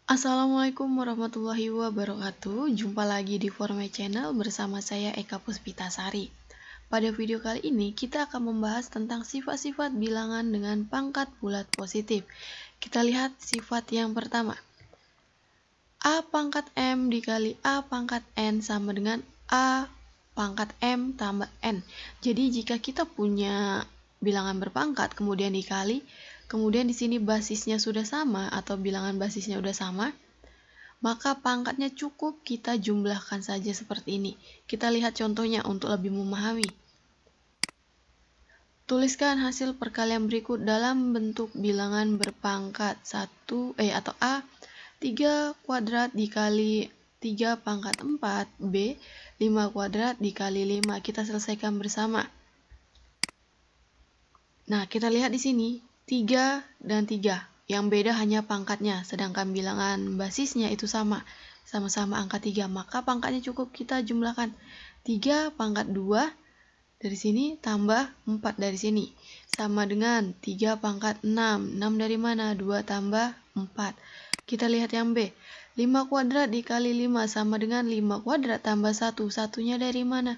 Assalamualaikum warahmatullahi wabarakatuh. Jumpa lagi di Forme Channel bersama saya Eka Puspitasari. Pada video kali ini kita akan membahas tentang sifat-sifat bilangan dengan pangkat bulat positif. Kita lihat sifat yang pertama. A pangkat M dikali A pangkat N sama dengan A pangkat M tambah N. Jadi jika kita punya bilangan berpangkat kemudian dikali, kemudian di sini basisnya sudah sama atau bilangan basisnya sudah sama, maka pangkatnya cukup kita jumlahkan saja seperti ini. Kita lihat contohnya untuk lebih memahami. Tuliskan hasil perkalian berikut dalam bentuk bilangan berpangkat 1 atau A 3 kuadrat dikali 3 pangkat 4, B 5 kuadrat dikali 5. Kita selesaikan bersama. Nah, kita lihat di sini 3 dan 3. Yang beda hanya pangkatnya, sedangkan bilangan basisnya itu sama-sama angka 3. Maka pangkatnya cukup kita jumlahkan 3 pangkat 2 dari sini tambah 4 dari sini. Sama dengan 3 pangkat 6. 6 dari mana? 2 tambah 4. Kita lihat yang B. 5 kuadrat dikali 5 sama dengan 5 kuadrat tambah 1. Satunya dari mana?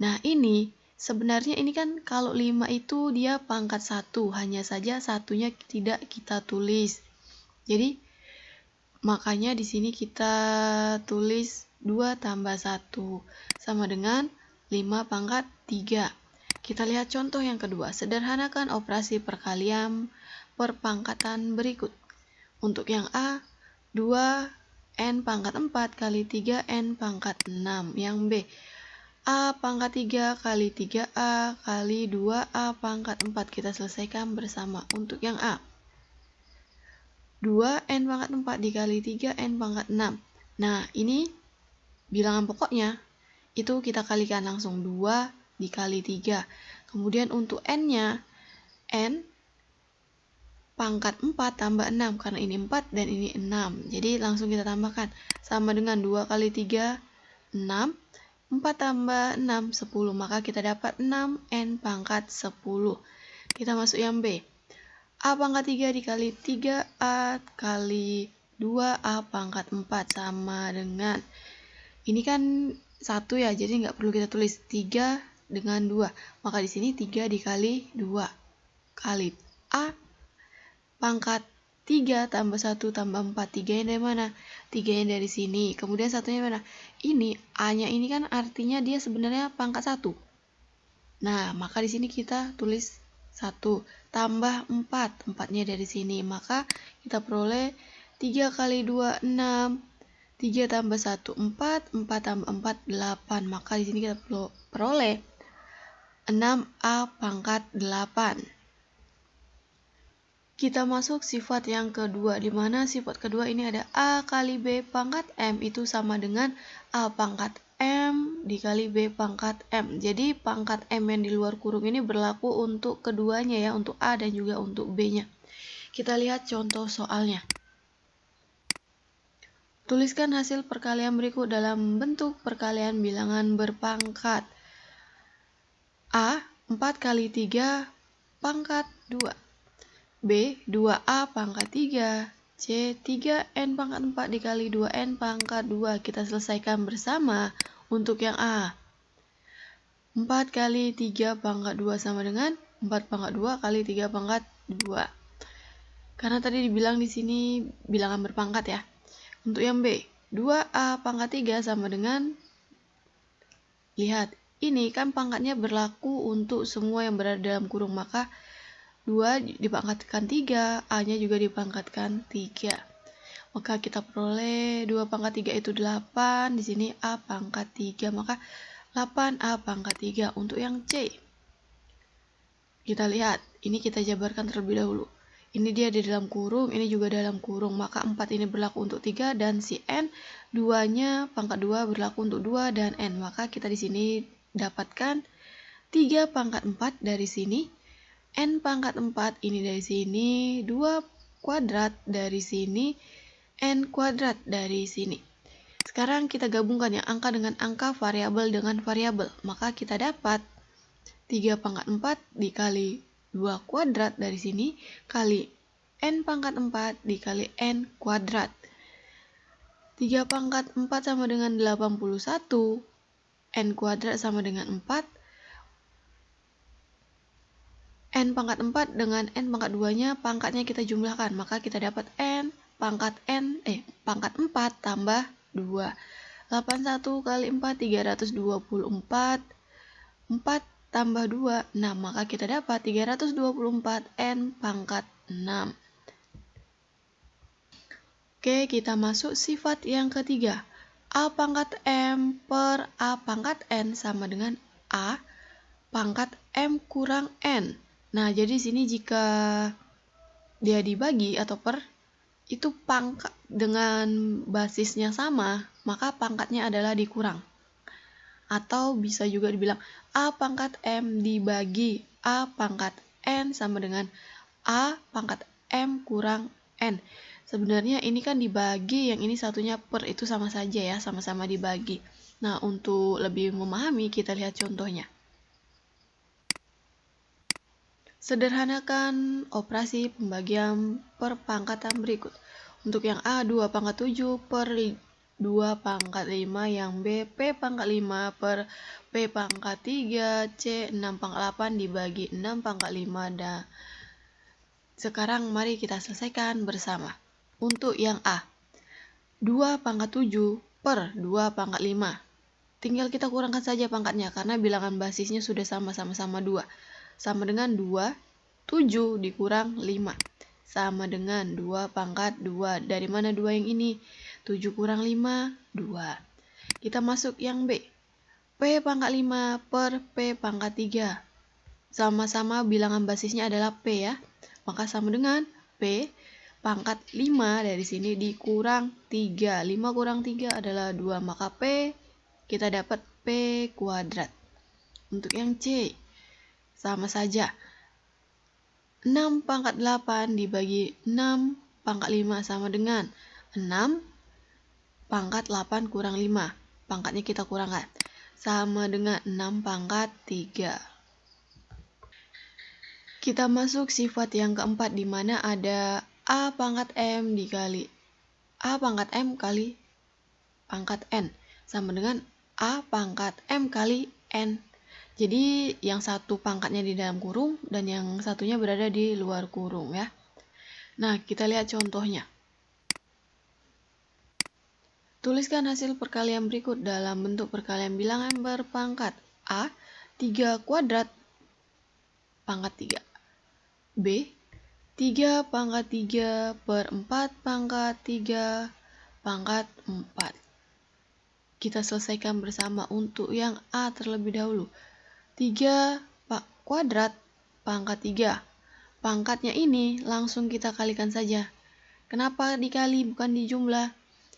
Nah, ini sebenarnya ini kan kalau 5 itu dia pangkat 1. Hanya saja satunya tidak kita tulis. Jadi, makanya di sini kita tulis 2 tambah 1. Sama dengan 5 pangkat 3. Kita lihat contoh yang kedua. Sederhanakan operasi perkalian perpangkatan berikut. Untuk yang A, 2N pangkat 4 kali 3N pangkat 6. Yang B, A pangkat 3 kali 3A kali 2A pangkat 4. Kita selesaikan bersama. Untuk yang A, 2N pangkat 4 dikali 3N pangkat 6. Nah, ini bilangan pokoknya. Itu kita kalikan langsung 2 dikali 3. Kemudian untuk N-nya, N pangkat 4 tambah 6. Karena ini 4 dan ini 6. Jadi langsung kita tambahkan. Sama dengan 2 kali 3, 6. 4 tambah 6, 10. Maka kita dapat 6N pangkat 10. Kita masuk yang B. A pangkat 3 dikali 3A kali 2A pangkat 4 sama dengan, ini kan 1 ya, jadi nggak perlu kita tulis 3 dengan 2. Maka di sini 3 dikali 2 kali A pangkat 3 tambah 1 tambah 4. 3 yang dari mana? 3 yang dari sini. Kemudian satunya mana? Ini A-nya ini kan artinya dia sebenarnya pangkat 1. Nah, maka di sini kita tulis 1 tambah 4. 4-nya dari sini. Maka kita peroleh 3 kali 2 6. 3 tambah 1 4. 4 tambah 4 8. Maka di sini kita peroleh 6A pangkat 8. Kita masuk sifat yang kedua, di mana sifat kedua ini ada A kali B pangkat M itu sama dengan A pangkat M dikali B pangkat M. Jadi pangkat M yang di luar kurung ini berlaku untuk keduanya ya, untuk A dan juga untuk B-nya. Kita lihat contoh soalnya. Tuliskan hasil perkalian berikut dalam bentuk perkalian bilangan berpangkat. A 4 kali 3 pangkat 2. B 2A pangkat 3. C 3N pangkat 4 dikali 2N pangkat 2. Kita selesaikan bersama. Untuk yang A, 4 kali 3 pangkat 2 sama dengan 4 pangkat 2 kali 3 pangkat 2. Karena tadi dibilang di sini bilangan berpangkat ya. Untuk yang B, 2A pangkat 3 sama dengan, lihat, ini kan pangkatnya berlaku untuk semua yang berada dalam kurung, maka 2 dipangkatkan 3, A-nya juga dipangkatkan 3. Maka kita peroleh 2 pangkat 3 itu 8, di sini A pangkat 3, maka 8A pangkat 3. Untuk yang C, kita lihat, ini kita jabarkan terlebih dahulu. Ini dia di dalam kurung, ini juga dalam kurung, maka 4 ini berlaku untuk 3 dan si N, 2-nya pangkat 2 berlaku untuk 2 dan N. Maka kita di sini dapatkan 3 pangkat 4 dari sini, N pangkat 4 ini dari sini, 2 kuadrat dari sini, N kuadrat dari sini. Sekarang kita gabungkan ya angka dengan angka, variabel dengan variabel. Maka kita dapat 3 pangkat 4 dikali 2 kuadrat dari sini kali N pangkat 4 dikali N kuadrat. 3 pangkat 4 sama dengan 81. N kuadrat sama dengan 4. N pangkat 4 dengan N pangkat 2-nya pangkatnya kita jumlahkan. Maka kita dapat N pangkat 4 tambah 2. 81 kali 4, 324. 4 tambah 2, 6. Maka kita dapat 324 N pangkat 6. Oke, kita masuk sifat yang ketiga. A pangkat M per A pangkat N sama dengan A pangkat M kurang N. Nah, jadi sini jika dia dibagi atau per, itu pangkat dengan basisnya sama, maka pangkatnya adalah dikurang. Atau bisa juga dibilang A pangkat M dibagi A pangkat N sama dengan A pangkat M kurang N. Sebenarnya ini kan dibagi, yang ini satunya per, itu sama saja ya, sama-sama dibagi. Nah, untuk lebih memahami, kita lihat contohnya. Sederhanakan operasi pembagian perpangkatan berikut. Untuk yang A, 2 pangkat 7 per 2 pangkat 5, yang B, P pangkat 5 per P pangkat 3, C, 6 pangkat 8 dibagi 6 pangkat 5. Dan sekarang mari kita selesaikan bersama. Untuk yang A, 2 pangkat 7 per 2 pangkat 5. Tinggal kita kurangkan saja pangkatnya, karena bilangan basisnya sudah sama-sama 2. Sama dengan 2, 7 dikurang 5. Sama dengan 2 pangkat 2. Dari mana 2 yang ini? 7 kurang 5, 2. Kita masuk yang B. P pangkat 5 per P pangkat 3. Sama-sama bilangan basisnya adalah P ya. Maka sama dengan P pangkat 5 dari sini dikurang 3. 5 kurang 3 adalah 2. Maka P, kita dapat P kuadrat. Untuk yang C, sama saja. 6 pangkat 8 dibagi 6 pangkat 5 sama dengan 6 pangkat 8 kurang 5. Pangkatnya kita kurangkan. Sama dengan 6 pangkat 3. Kita masuk sifat yang keempat, di mana ada A pangkat M dikali A pangkat M kali pangkat N. Sama dengan A pangkat M kali N. Jadi yang satu pangkatnya di dalam kurung dan yang satunya berada di luar kurung ya. Nah, kita lihat contohnya. Tuliskan hasil perkalian berikut dalam bentuk perkalian bilangan berpangkat. A, 3 kuadrat pangkat 3. B, 3 pangkat 3 per 4 pangkat 3 pangkat 4. Kita selesaikan bersama. Untuk yang A terlebih dahulu. 3 kuadrat pangkat 3. Pangkatnya ini langsung kita kalikan saja. Kenapa dikali bukan dijumlah?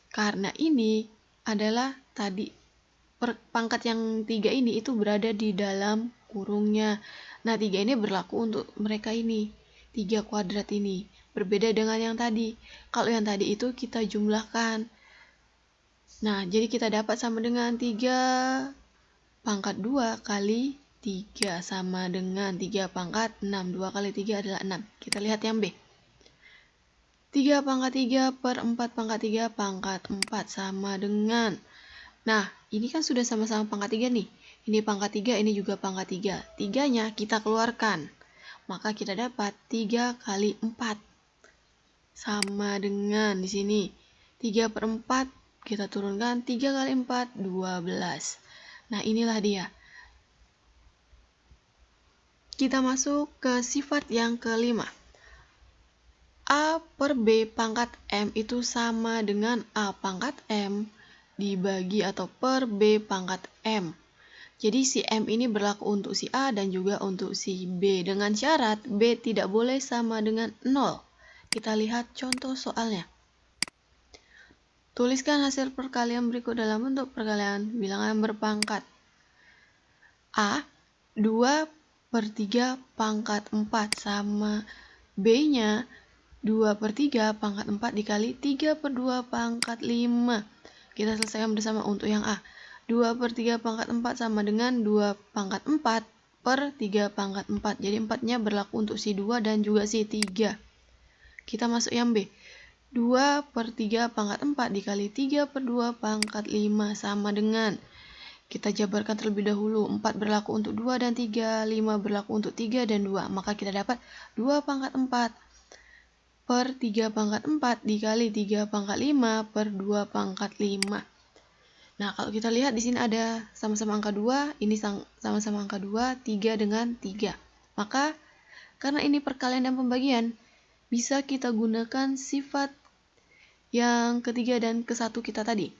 Karena ini adalah tadi pangkat yang 3 ini itu berada di dalam kurungnya. Nah, 3 ini berlaku untuk mereka ini. 3 kuadrat ini berbeda dengan yang tadi. Kalau yang tadi itu kita jumlahkan. Nah, jadi kita dapat sama dengan 3 pangkat 2 kali 3 sama dengan 3 pangkat 6. 2 kali 3 adalah 6. Kita lihat yang B. 3 pangkat 3 per 4 pangkat 3 pangkat 4 sama dengan. Nah, ini kan sudah sama-sama pangkat 3 nih. Ini pangkat 3, ini juga pangkat 3. 3-nya kita keluarkan. Maka kita dapat 3 kali 4. Sama dengan di sini. 3 per 4 kita turunkan. 3 kali 4, 12. Nah, inilah dia. Kita masuk ke sifat yang kelima. A per B pangkat M itu sama dengan A pangkat M dibagi atau per B pangkat M. Jadi si M ini berlaku untuk si A dan juga untuk si B. Dengan syarat B tidak boleh sama dengan 0. Kita lihat contoh soalnya. Tuliskan hasil perkalian berikut dalam bentuk perkalian bilangan berpangkat. A, 2 per 3 pangkat 4 sama B-nya 2 per 3 pangkat 4 dikali 3 per 2 pangkat 5. Kita selesaikan bersama. Untuk yang A, 2 per 3 pangkat 4 sama dengan 2 pangkat 4 per 3 pangkat 4. Jadi 4-nya berlaku untuk si 2 dan juga si 3. Kita masuk yang B. 2 per 3 pangkat 4 dikali 3 per 2 pangkat 5 sama dengan, kita jabarkan terlebih dahulu, 4 berlaku untuk 2 dan 3, 5 berlaku untuk 3 dan 2. Maka kita dapat 2 pangkat 4 per 3 pangkat 4 dikali 3 pangkat 5 per 2 pangkat 5. Nah, kalau kita lihat di sini ada sama-sama angka 2, ini sama-sama angka 2, 3 dengan 3. Maka, karena ini perkalian dan pembagian, bisa kita gunakan sifat yang ketiga dan ke-1 kita tadi.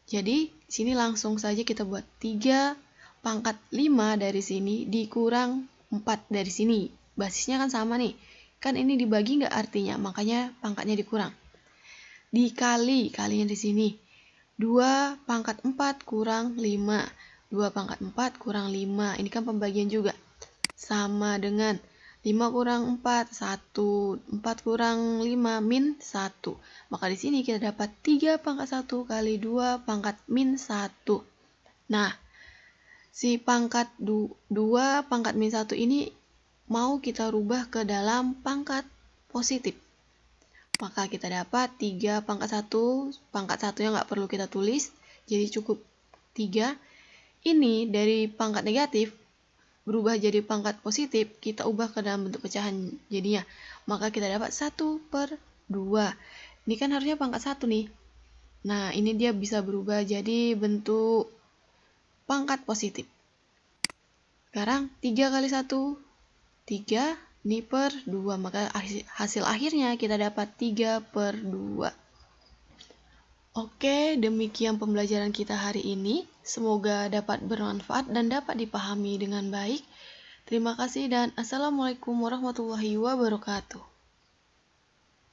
Jadi, sini langsung saja kita buat 3 pangkat 5 dari sini dikurang 4 dari sini. Basisnya kan sama nih. Kan ini dibagi nggak artinya, makanya pangkatnya dikurang. Dikali, kalinya di sini. 2 pangkat 4 kurang 5. 2 pangkat 4 kurang 5. Ini kan pembagian juga. Sama dengan 5 kurang 4, 1. 4 kurang 5, min 1. Maka di sini kita dapat 3 pangkat 1 kali 2 pangkat min 1. Nah, si pangkat 2 pangkat min 1 ini mau kita rubah ke dalam pangkat positif. Maka kita dapat 3 pangkat 1, pangkat 1-nya nggak perlu kita tulis, jadi cukup 3. Ini dari pangkat negatif, berubah jadi pangkat positif, kita ubah ke dalam bentuk pecahan jadinya. Maka kita dapat 1 per 2. Ini kan harusnya pangkat 1 nih. Nah, ini dia bisa berubah jadi bentuk pangkat positif. Sekarang 3 kali 1, 3, ini per 2. Maka hasil akhirnya kita dapat 3 per 2. Oke, demikian pembelajaran kita hari ini. Semoga dapat bermanfaat dan dapat dipahami dengan baik. Terima kasih dan Assalamualaikum warahmatullahi wabarakatuh.